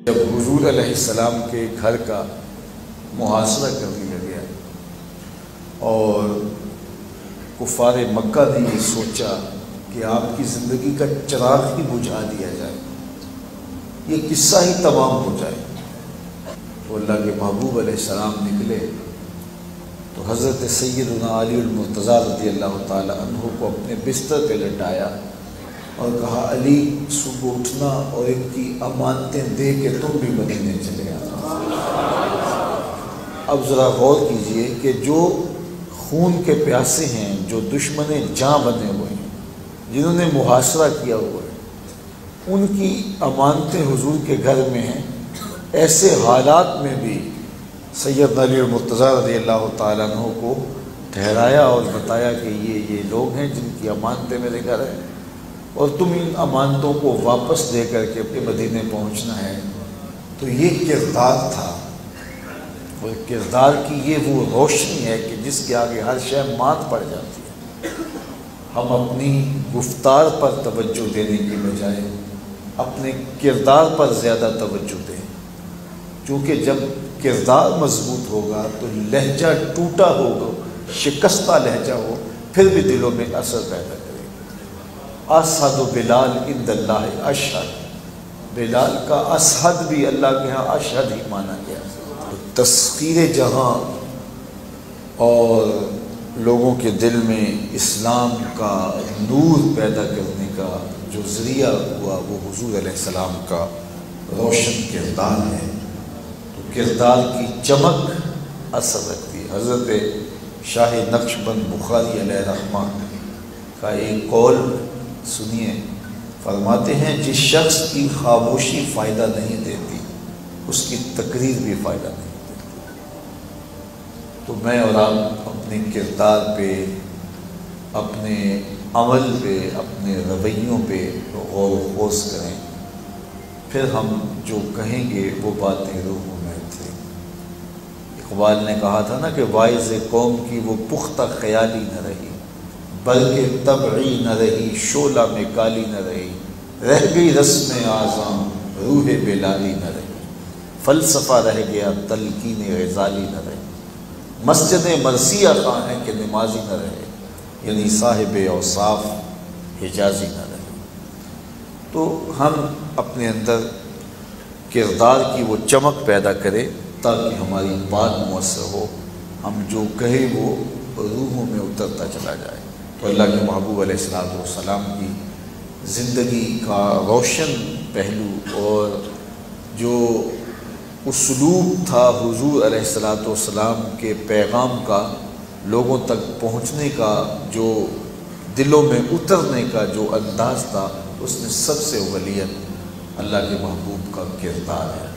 جب حضور علیہ السلام کے گھر کا محاصرہ کرنے لگا اور کفار مکہ نے یہ سوچا کہ آپ کی زندگی کا چراغ ہی بجھا دیا جائے، یہ قصہ ہی تمام ہو جائے، تو اللہ کے محبوب علیہ السلام نکلے تو حضرت سیدنا علی المرتضیٰ رضی اللہ تعالی عنہ کو اپنے بستر پہ لٹایا اور کہا علی صبح اٹھنا اور ان کی امانتیں دے کے تم بھی مدینے چلے آنا۔ اب ذرا غور کیجئے کہ جو خون کے پیاسے ہیں، جو دشمن جاں بنے ہوئے ہیں، جنہوں نے محاصرہ کیا ہوا ہے، ان کی امانتیں حضور کے گھر میں ہیں، ایسے حالات میں بھی سیدنا علی المرتضیٰ رضی اللہ تعالیٰ عنہ کو ٹھہرایا اور بتایا کہ یہ لوگ ہیں جن کی امانتیں میرے گھر ہیں اور تم ان امانتوں کو واپس دے کر کے اپنے مدینے پہنچنا ہے۔ تو یہ کردار تھا، اور کردار کی یہ وہ روشنی ہے کہ جس کے آگے ہر شے مات پڑ جاتی ہے۔ ہم اپنی گفتار پر توجہ دینے کی بجائے اپنے کردار پر زیادہ توجہ دیں، کیونکہ جب کردار مضبوط ہوگا تو لہجہ ٹوٹا ہوگا، شکستہ لہجہ ہو پھر بھی دلوں میں اثر پیدا کرے گا۔ اسحد بلال عند اللہ اشہد، بلال کا اسحد بھی اللہ کے ہاں اشہد ہی مانا گیا۔ تسخیر جہاں اور لوگوں کے دل میں اسلام کا نور پیدا کرنے کا جو ذریعہ ہوا وہ حضور علیہ السلام کا روشن کردار ہے۔ تو کردار کی چمک اثر رکھتی ہے۔ حضرت شاہ نقشبند بخاری علیہ رحمہ کا ایک قول سنیے، فرماتے ہیں جس شخص کی خاموشی فائدہ نہیں دیتی اس کی تقریر بھی فائدہ نہیں دیتی۔ تو میں اور آپ اپنے کردار پہ، اپنے عمل پہ، اپنے رویوں پہ غور و خوض کریں، پھر ہم جو کہیں گے وہ باتیں روح میں تھے۔ اقبال نے کہا تھا نا کہ واعظ قوم کی وہ پختہ خیالی نہ رہی، بلکہ طبعی نہ رہی، شعلہ میں کالی نہ رہی، رہ گئی رسم اعظم روح بلالی نہ رہی، فلسفہ رہ گیا تلقین غزالی نہ رہی، مسجد مرثیہ خواہ ہے کہ نمازی نہ رہے، یعنی صاحب اوصاف حجازی نہ رہے۔ تو ہم اپنے اندر کردار کی وہ چمک پیدا کریں تاکہ ہماری بات مؤثر ہو، ہم جو کہیں وہ روحوں میں اترتا چلا جائے۔ تو اللہ کے محبوب علیہ السلام کی زندگی کا روشن پہلو اور جو اسلوب تھا حضور علیہ السلام کے پیغام کا لوگوں تک پہنچنے کا، جو دلوں میں اترنے کا جو انداز تھا، اس میں سب سے اولیت اللہ کے محبوب کا کردار ہے۔